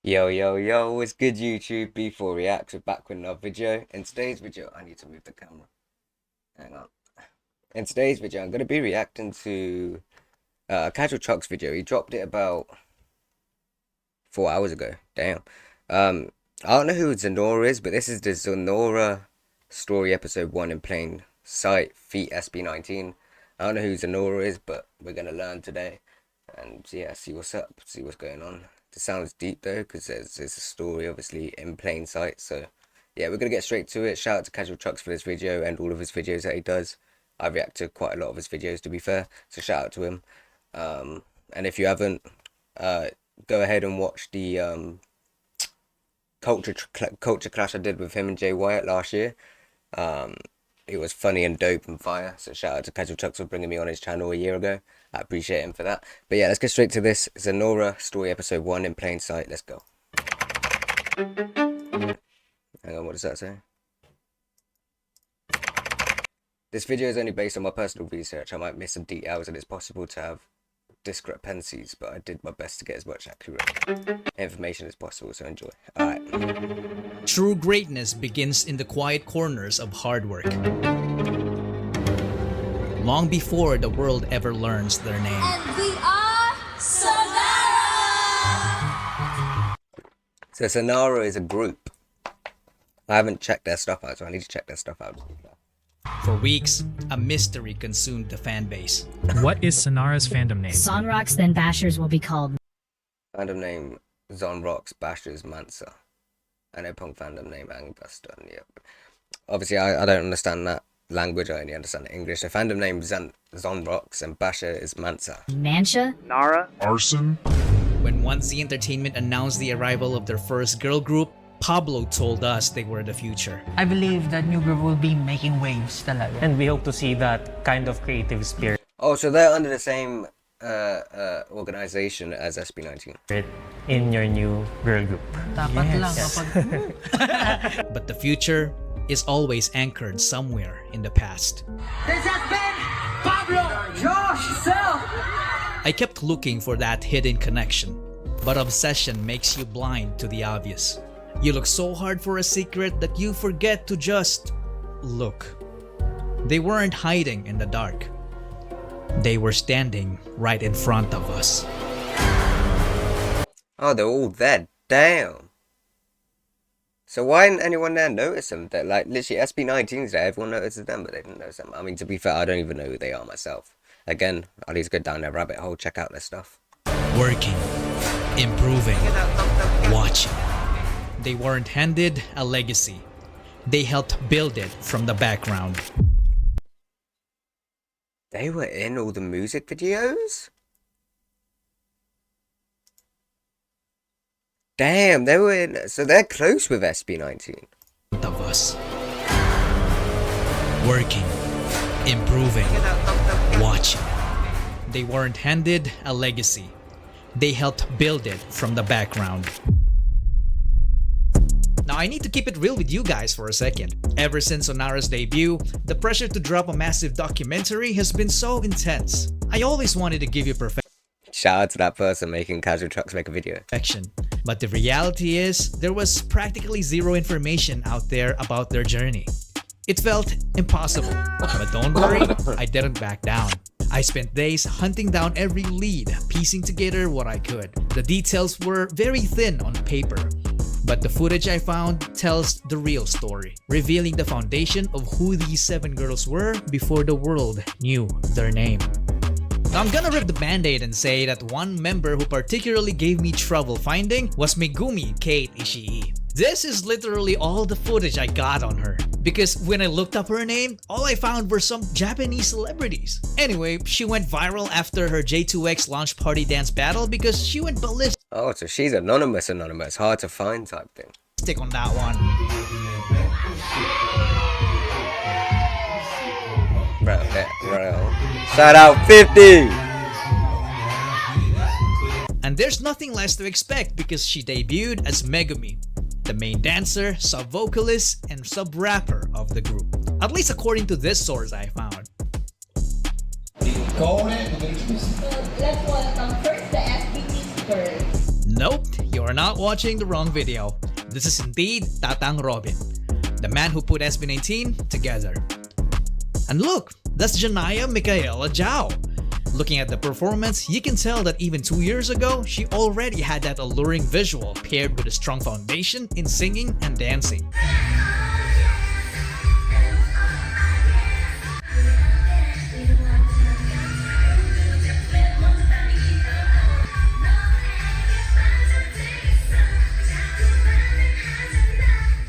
Yo, yo, yo, what's good YouTube? B4 Reacts, we're back with another video. In today's video, I need to move the camera. Hang on. In today's video, I'm going to be reacting to a Casual Chuck's video. He dropped it about 4 hours ago. Damn. I don't know who Zenora is, but this is the Xonara story episode 1 in plain sight, feat SB19. I don't know who Zenora is, but we're going to learn today. And yeah, see what's up, see what's going on. It sounds deep though, because there's a story obviously in plain sight. So yeah, we're gonna get straight to it. Shout out to Casual Chucks for this video and all of his videos that he does. I react to quite a lot of his videos, to be fair, so shout out to him. And if you haven't, go ahead and watch the culture clash I did with him and Jay Wyatt last year. It was funny and dope and fire. So shout out to Casual Chucks for bringing me on his channel a year ago. I appreciate him for that. But yeah, let's get straight to this. Zenora story episode 1 in plain sight. Let's go. Hang on, what does that say? This video is only based on my personal research. I might miss some details and it's possible to have discrepancies, but I did my best to get as much accurate information as possible, so enjoy. Alright. True greatness begins in the quiet corners of hard work. Long before the world ever learns their name. And we are Xonara! So Xonara is a group. I haven't checked their stuff out, so I need to check their stuff out. For weeks, a mystery consumed the fan base. What is Xonara's fandom name? Sonrocks then Bashers will be called. Fandom name Zonrocks, Bashers, Mansa. I know punk fandom name Angusta. Yep. Obviously, I don't understand that language. I only understand English. So fandom name Zonrocks and Basher is Mansa. Mancha? Nara, Arson? When 1Z Entertainment announced the arrival of their first girl group, Pablo told us they were the future. I believe that new group will be making waves talaga. and we hope to see that kind of creative spirit Oh, so they're under the same organization as SB19. in your new girl group. Dapat lang Yes. kapag But the future is always anchored somewhere in the past. This has been Pablo, Josh, Sel. I kept looking for that hidden connection, but obsession makes you blind to the obvious. You look so hard for a secret that you forget to just look. They weren't hiding in the dark. They were standing right in front of us. Oh, they're all there. Damn. So why didn't anyone there notice them? They're like literally SB19's there. Everyone notices them, but they didn't notice them. I mean, to be fair, I don't even know who they are myself. Again, I need to go down their rabbit hole, check out their stuff. Working, improving, watching. They weren't handed a legacy. They helped build it from the background. They were in all the music videos? Damn, they were in. So they're close with SB19. Of us. Working, improving, watching. They weren't handed a legacy. They helped build it from the background. Now I need to keep it real with you guys for a second. Ever since Xonara's debut, the pressure to drop a massive documentary has been so intense. I always wanted to give you Shout out to that person making Casual Chucks make a video. perfection. But the reality is, there was practically zero information out there about their journey. It felt impossible. But don't worry, I didn't back down. I spent days hunting down every lead, piecing together what I could. The details were very thin on paper, but the footage I found tells the real story, revealing the foundation of who these 7 girls were before the world knew their name. Now I'm gonna rip the band-aid and say that one member who particularly gave me trouble finding was Megumi Kate Ishii. This is literally all the footage I got on her, because when I looked up her name, all I found were some Japanese celebrities. Anyway, she went viral after her J2X launch party dance battle because she went ballistic Oh, so she's anonymous, hard to find type thing. on that one. Bro. Shout out 50! And there's nothing less to expect because she debuted as Megumi, the main dancer, sub-vocalist, and sub-rapper of the group. At least according to this source I found. Let's welcome first the SBT first. Nope, you're You are not watching the wrong video. This is indeed Tatang Robin, the man who put SB19 together. And look, that's Janaya Micaela Zhao. Looking at the performance, you can tell that even 2 years ago, she already had that alluring visual paired with a strong foundation in singing and dancing.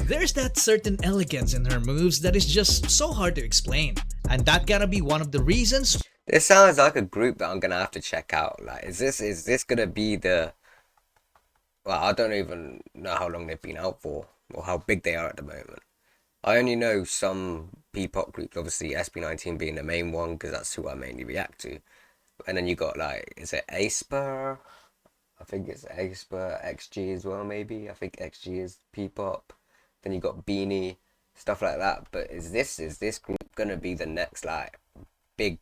There's that certain elegance in her moves that is just so hard to explain. And that gotta be one of the reasons. This sounds like a group that I'm gonna have to check out. Like, is this gonna be the? Well, I don't even know how long they've been out for or how big they are at the moment. I only know some P-pop groups, obviously SB19 being the main one because that's who I mainly react to. And then you got like, is it aespa? I think it's aespa, XG as well maybe. I think XG is P-pop. Then you got Beanie, stuff like that. But is this group gonna be the next like big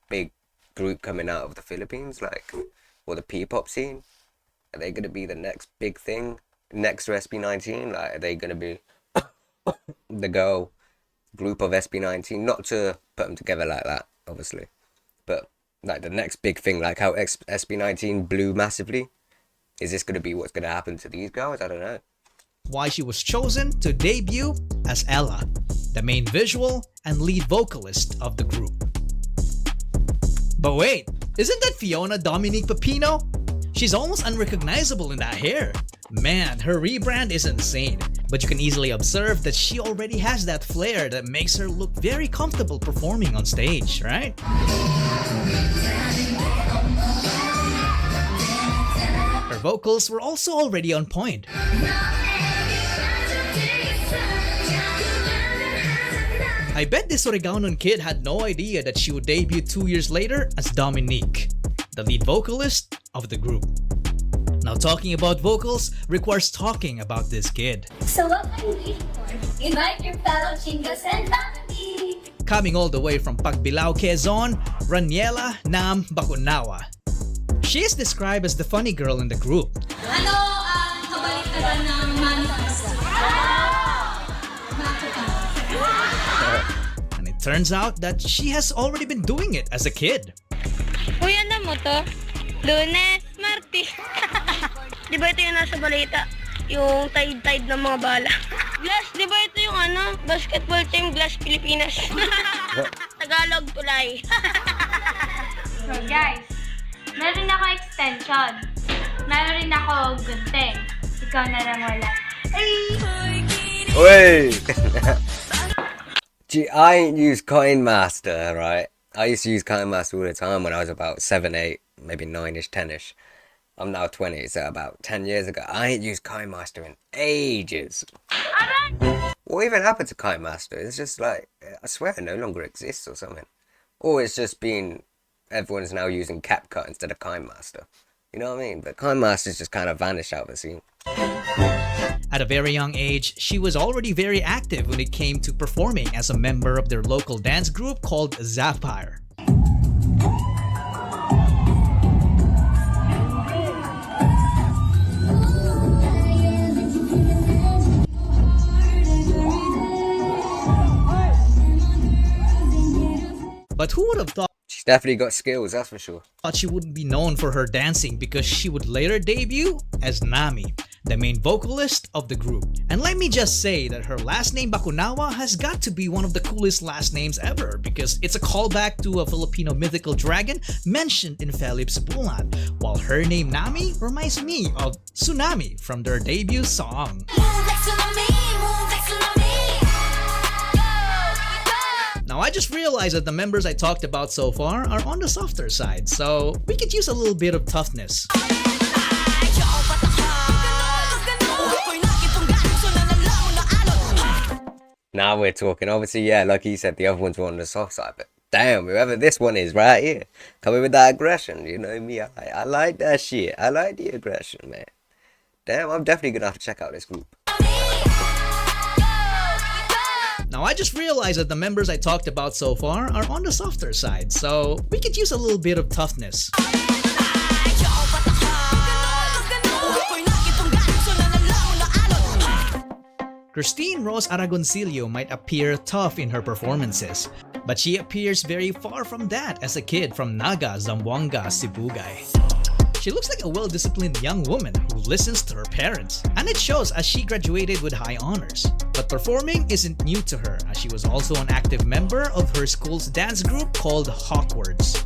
group coming out of the Philippines, like, or the P-pop scene? Are they gonna be the next big thing next to SB19? Like, are they gonna be the girl group of SB19? Not to put them together like that, obviously, but like the next big thing, like how SB19 blew massively. Is this gonna be what's gonna happen to these girls? I don't know. Why she was chosen to debut as Ella, the main visual and lead vocalist of the group. But wait, isn't that Fiona Dominique Pepino? She's almost unrecognizable in that hair. Man, her rebrand is insane, but you can easily observe that she already has that flair that makes her look very comfortable performing on stage, right? Her vocals were also already on point. I bet this Oregaonon kid had no idea that she would debut 2 years later as Dominique, the lead vocalist of the group. Now, talking about vocals requires talking about this kid. So what are you waiting for? Invite your fellow chingas and family. Coming all the way from Pagbilao, Quezon, Raniella Nam Bakunawa. She is described as the funny girl in the group. Ano ang kabaliktaran ng manifest? And it turns out that she has already been doing it as a kid. Uy, ano mo to? Lunes, Martes. Di ba ito yung nasa balita? Yung tide ng mga bala. Glass, di ba ito yung ano? Basketball team, Glass Pilipinas. Tagalog tulay. So guys, meron ako extension. Meron rin ako gunting. Ikaw na lang wala. Wait. Gee, I ain't used KineMaster, right? I used to use KineMaster all the time when I was about 7, 8, maybe 9ish, 10ish. I'm now 20, so about 10 years ago. I ain't used KineMaster in ages. What even happened to KineMaster? It's just like, I swear it no longer exists or something. Or it's just been, everyone's now using CapCut instead of KineMaster. You know what I mean? But KineMaster's just kind of vanished out of the scene. At a very young age, she was already very active when it came to performing as a member of their local dance group called Zapire. But who would have thought She's definitely got skills, that's for sure. she wouldn't be known for her dancing, because she would later debut as Nami, the main vocalist of the group. And let me just say that her last name Bakunawa has got to be one of the coolest last names ever, because it's a callback to a Filipino mythical dragon mentioned in Felipe's Bulan, while her name Nami reminds me of Tsunami from their debut song. Now, I just realized that the members I talked about so far are on the softer side, so we could use a little bit of toughness. Now we're talking. Obviously, yeah, like he said, the other ones were on the soft side, but damn, whoever this one is right here, coming with that aggression, you know me, I like that shit. I like the aggression, man. Damn, I'm definitely gonna have to check out this group. Now, I just realized that the members I talked about so far are on the softer side, so we could use a little bit of toughness. Christine Rose Aragoncillo might appear tough in her performances, but she appears very far from that as a kid from Naga, Zamboanga, Sibugay. She looks like a well-disciplined young woman who listens to her parents, and it shows as she graduated with high honors. But performing isn't new to her, as she was also an active member of her school's dance group called Hawkwards.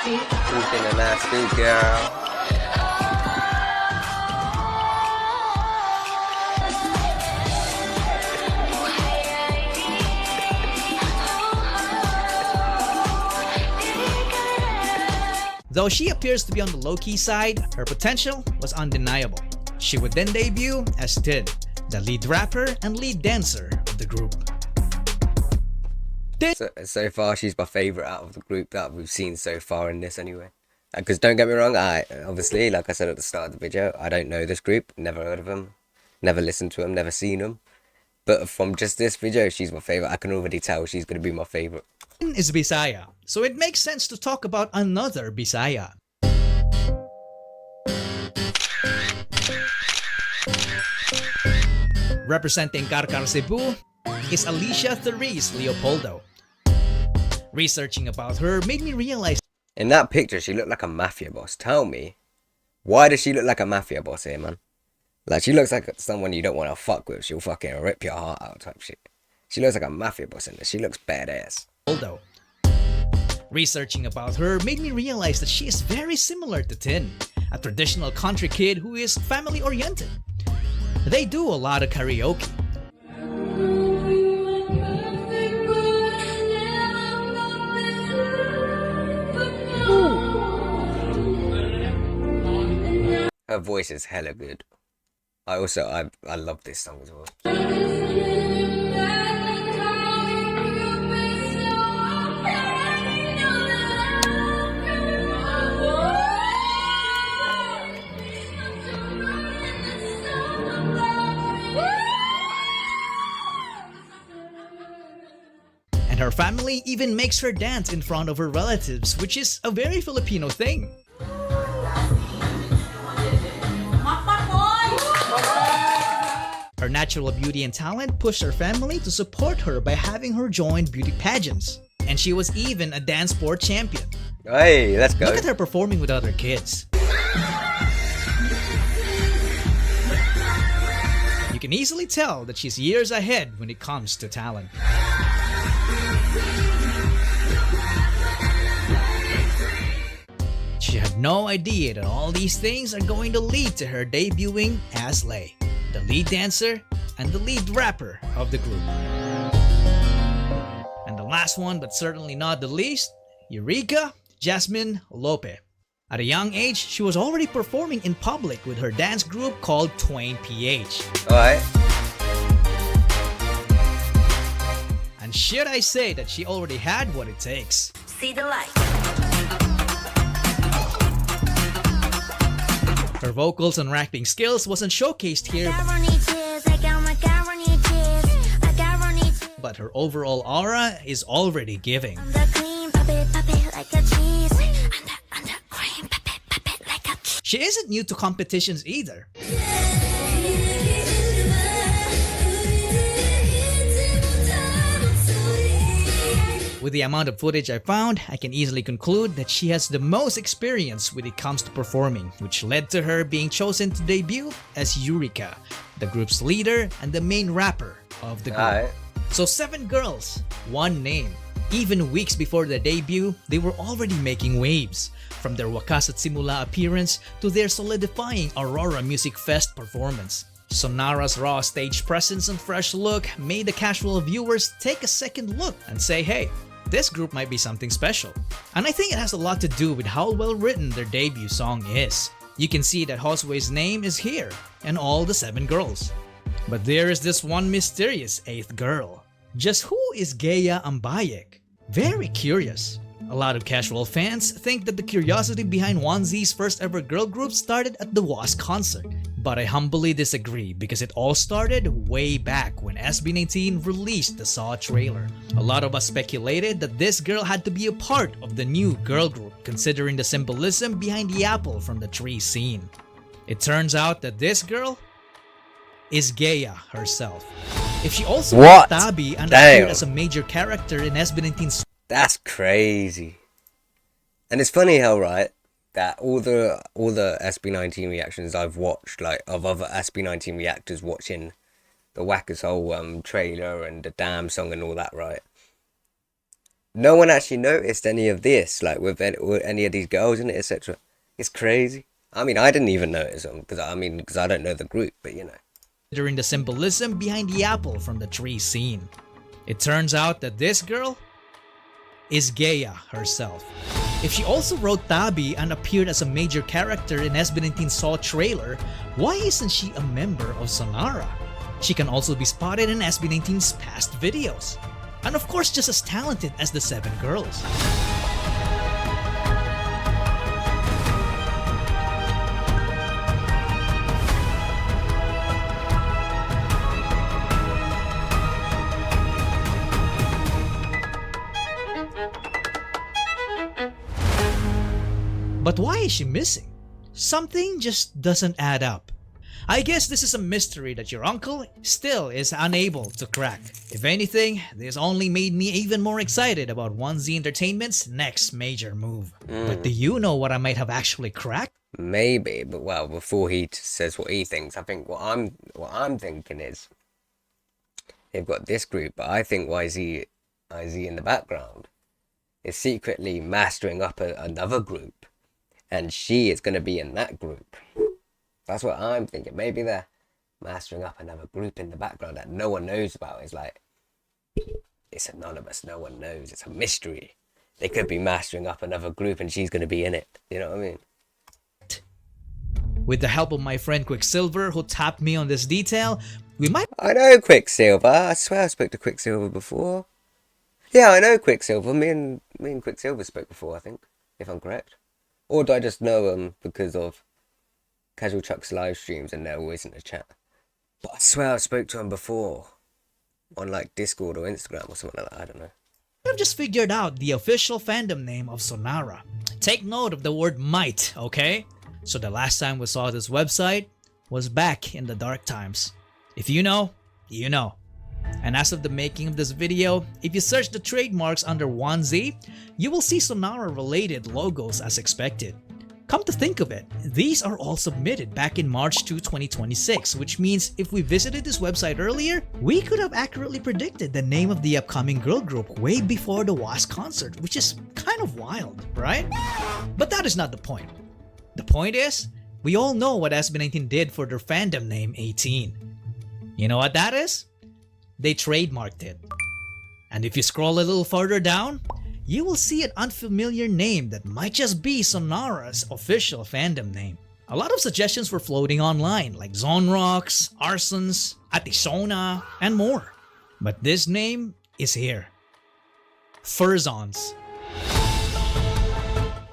Who's been a nasty girl? Though she appears to be on the low-key side, her potential was undeniable. She would then debut as Tid, the lead rapper and lead dancer of the group. So far, she's my favourite out of the group that we've seen so far in this anyway. Because don't get me wrong, I obviously, like I said at the start of the video, I don't know this group, never heard of them, never listened to them, never seen them. But from just this video, she's my favourite. I can already tell she's going to be my favourite. Is Bisaya, so it makes sense to talk about another Bisaya. Representing Karkar Cebu is Alicia Therese Leopoldo. Researching about her made me realize In that picture, she looked like a mafia boss. Tell me, why does she look like a mafia boss here, man? Like, she looks like someone you don't want to fuck with. She'll fucking rip your heart out type shit. She looks like a mafia boss in this. She looks badass. Researching about her made me realize that she is very similar to Tin, a traditional country kid who is family-oriented. They do a lot of karaoke. Her voice is hella good. I love this song as well. And her family even makes her dance in front of her relatives, which is a very Filipino thing. Her natural beauty and talent pushed her family to support her by having her join beauty pageants. And she was even a dance sport champion. Hey, let's go. Look at her performing with other kids. You can easily tell that she's years ahead when it comes to talent. She had no idea that all these things are going to lead to her debuting as Lay, the lead dancer and the lead rapper of the group. And the last one, but certainly not the least, Eureka Jasmine Lope. At a young age, she was already performing in public with her dance group called Twain PH. Alright. And should I say that she already had what it takes? See the light. Her vocals and rapping skills wasn't showcased here, but her overall aura is already giving. She isn't new to competitions either. With the amount of footage I found, I can easily conclude that she has the most experience when it comes to performing, which led to her being chosen to debut as Eureka, the group's leader and the main rapper of the group. Alright. So 7 girls, 1 name. Even weeks before their debut, they were already making waves. From their Wakas at Simula appearance to their solidifying Aurora Music Fest performance. Xonara's raw stage presence and fresh look made the casual viewers take a second look and say, hey, this group might be something special. And I think it has a lot to do with how well written their debut song is. You can see that Josue's name is here, and all the 7 girls. But there is this one mysterious 8th girl. Just who is Gea Ambayek? Very curious. A lot of casual fans think that the curiosity behind 1Z's first ever girl group started at the Was concert. But I humbly disagree because it all started way back when SB19 released the Saw trailer. A lot of us speculated that this girl had to be a part of the new girl group considering the symbolism behind the apple from the tree scene. It turns out that this girl is Gaia herself. If she also What? wrote Tabi and Damn. appeared as a major character in SB19's That's crazy. And it's funny how, right, that all the SB19 reactions I've watched, like of other SB19 reactors watching the Whackers whole trailer and the damn song and all that, right? No one actually noticed any of this, like with any of these girls in it, etc. It's crazy. I mean, I didn't even notice them because I don't know the group, but you know. during the symbolism behind the apple from the tree scene. It turns out that this girl is Gaia herself. If she also wrote Tabi and appeared as a major character in SB19's Saw trailer, why isn't she a member of Xonara? She can also be spotted in SB19's past videos. And of course just as talented as the 7 girls. But why is she missing? Something just doesn't add up. I guess this is a mystery that your uncle still is unable to crack. If anything, this only made me even more excited about 1Z Entertainment's next major move. But do you know what I might have actually cracked? Maybe, but well, before he says what he thinks, I think what I'm thinking is they've got this group, but I think YZ in the background is secretly mastering up another group, and she is going to be in that group. That's what I'm thinking. Maybe they're mastering up another group in the background that no one knows about. It's like, it's anonymous, no one knows, it's a mystery. They could be mastering up another group and she's going to be in it. You know what I mean? With the help of my friend Quicksilver who tapped me on this detail, we might I know Quicksilver. I swear I spoke to Quicksilver before. Yeah, I know Quicksilver. Me and Quicksilver spoke before, I think, if I'm correct. Or do I just know him because of Casual Chuck's live streams and they're always in the chat? But I swear I spoke to him before on like Discord or Instagram or something like that. I don't know. have just figured out the official fandom name of Xonara. Take note of the word might, okay? So the last time we saw this website was back in the dark times. If you know, you know. And as of the making of this video, if you search the trademarks under 1Z, you will see Xonara related logos as expected. Come to think of it, these are all submitted back in March 2, 2026, which means if we visited this website earlier, we could have accurately predicted the name of the upcoming girl group way before the WASP concert, which is kind of wild, right? But that is not the point. The point is, we all know what SB19 did for their fandom name 18. You know what that is? They trademarked it. And if you scroll a little further down, you will see an unfamiliar name that might just be Xonara's official fandom name. A lot of suggestions were floating online like Zonrox, Arsons, Atisona, and more. But this name is here. Furzons.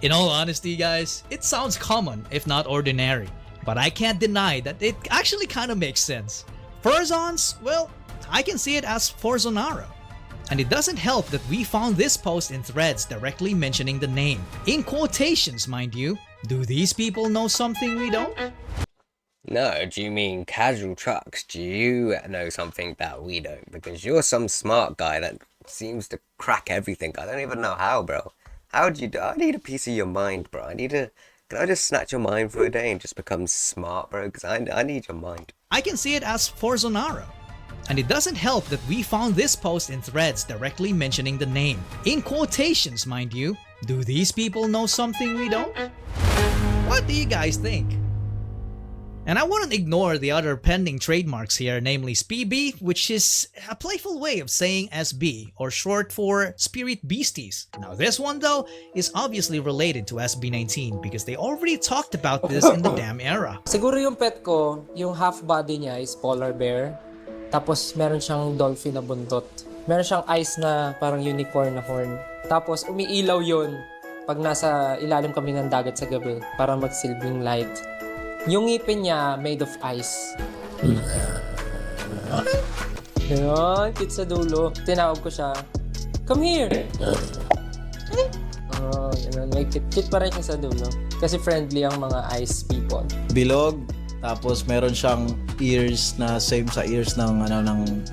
In all honesty guys, it sounds common if not ordinary, but I can't deny that it actually kind of makes sense. Furzons, well, I can see it as for Xonara. And it doesn't help that we found this post in threads directly mentioning the name. In quotations, mind you. Do these people know something we don't? No, do you mean Casual Trucks? Do you know something that we don't? Because you're some smart guy that seems to crack everything. I don't even know how, bro. How do you do? I need a piece of your mind, bro. Can I just snatch your mind for a day and just become smart, bro? Because I need your mind. I can see it as for Xonara. And it doesn't help that we found this post in threads directly mentioning the name. In quotations, mind you. Do these people know something we don't? What do you guys think? And I wouldn't ignore the other pending trademarks here, namely SPB, which is a playful way of saying SB, or short for Spirit Beasties. Now this one though, is obviously related to SB19 because they already talked about this in the damn era. Siguro yung pet ko, yung half body niya is polar bear. Tapos meron siyang dolphin na buntot. Meron siyang eyes na parang unicorn na horn. Tapos umiilaw yun pag nasa ilalim kami ng dagat sa gabi para magsilbing light. Yung ngipin niya made of ice. Ganon, cute sa dulo. Tinawag ko siya, come here! Oh, ganon. May cute pa rin siya sa dulo. Kasi friendly ang mga ice people. Bilog, tapos meron siyang ears na same sa ears ng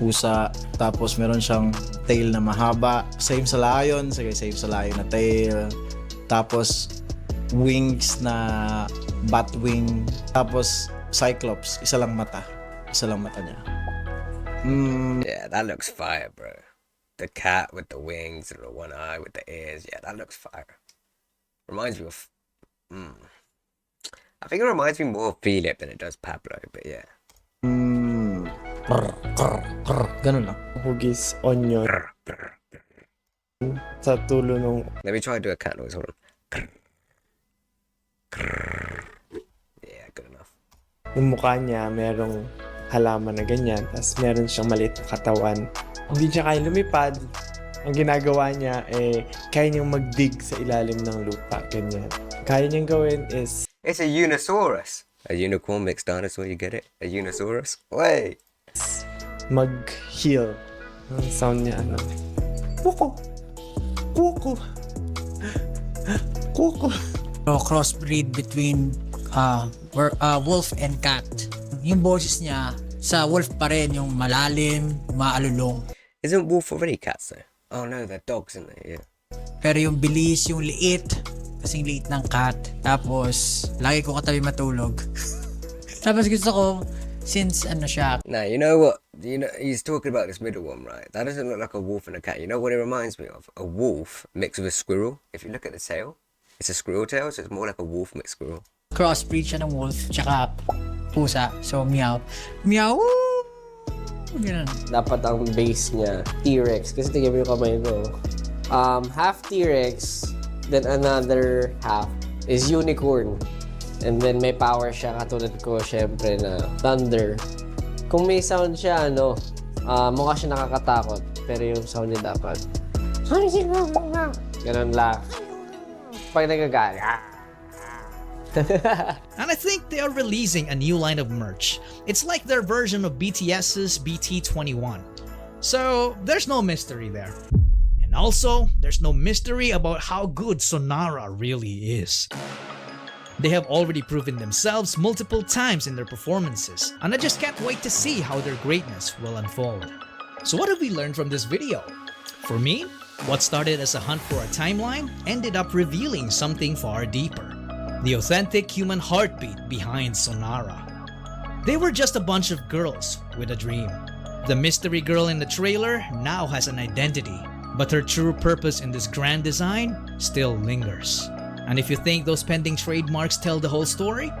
pusa. Tapos meron siyang tail na mahaba, same sa lion, sige same sa lion na tail. Tapos wings na bat wing. Tapos cyclops, isa lang mata niya. Yeah, that looks fire, bro. The cat with the wings and the one eye with the ears. Yeah, that looks fire. Reminds me of... I think it reminds me more of Philip than it does Pablo, but yeah. Ganun lang. Hugis, onion. Sa tulo nung... Let me try to do a cat noise, hold on. Yeah, good enough. Yung mukha niya, merong halaman na ganyan. Tapos meron siyang maliit na katawan. Hindi siya kaya lumipad. Ang ginagawa niya, kaya niyang mag-dig sa ilalim ng lupa. Ganyan. Kaya niyang gawin is... It's a Unisaurus. A unicorn mixed dinosaur, you get it? A Unisaurus? Wait! Mag-heal. Ang sound niya, Kuko! Kuko! Kuko! So, crossbreed between wolf and cat. Yung boses niya, sa wolf pa rin, yung malalim, maalulong. Isn't wolf already cats though? Oh no, they're dogs, isn't they? Yeah. Pero yung bilis, yung liit, kasing liit ng cat. Tapos, lagi ko katabi matulog. Tapos gusto ko, since siya. Now, you know what? You know, he's talking about this middle one, right? That doesn't look like a wolf and a cat. You know what it reminds me of? A wolf mixed with a squirrel. If you look at the tail, it's a squirrel tail, so it's more like a wolf mixed squirrel. Crossbreed siya ng wolf, tsaka pusa. So, meow. Meow! Ganun. Dapat ang base niya, T-Rex. Kasi tingnan mo yung kamay ko. Half T-Rex, then another half is unicorn. And then may power siya, katulad ko, syempre, na thunder. Kung may sound siya, mukha siya nakakatakot. Pero yung sound niya dapat, ganun lang. Pag nagagalit. And I think they are releasing a new line of merch. It's like their version of BTS's BT21. So there's no mystery there. And also, there's no mystery about how good Xonara really is. They have already proven themselves multiple times in their performances, and I just can't wait to see how their greatness will unfold. So what have we learned from this video? For me, what started as a hunt for a timeline ended up revealing something far deeper. The authentic human heartbeat behind Xonara. They were just a bunch of girls with a dream. The mystery girl in the trailer now has an identity, but her true purpose in this grand design still lingers. And if you think those pending trademarks tell the whole story,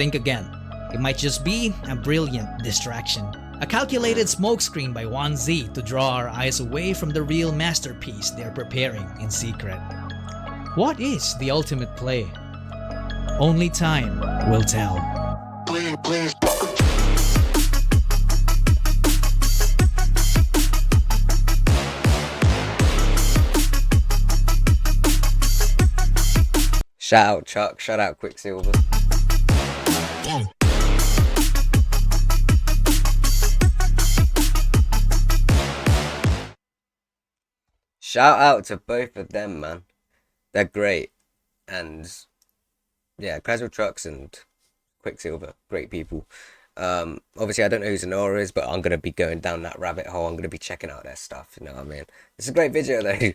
think again. It might just be a brilliant distraction. A calculated smokescreen by 1Z to draw our eyes away from the real masterpiece they're preparing in secret. What is the ultimate play? Only time will tell. Shout out Chuck, shout out Quicksilver. Shout out to both of them, man. They're great. And yeah, Casual Trucks and Quicksilver, great people. Obviously I don't know who Zenora is, but I'm gonna be going down that rabbit hole. I'm gonna be checking out their stuff, you know what I mean? It's a great video though.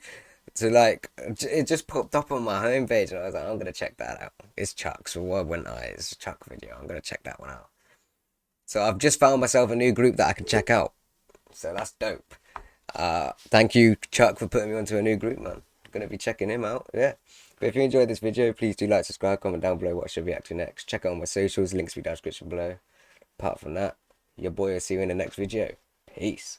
So like, it just popped up on my homepage and I was like, I'm gonna check that out. It's Chuck's, so why wouldn't I? It's a Chuck video, I'm gonna check that one out. So I've just found myself a new group that I can check out. So that's dope. Thank you Chuck for putting me onto a new group, man. I'm gonna be checking him out, yeah. But if you enjoyed this video, please do like, subscribe, comment down below what I should react to next. Check out all my socials, links will be down in the description below. Apart from that, your boy will see you in the next video. Peace.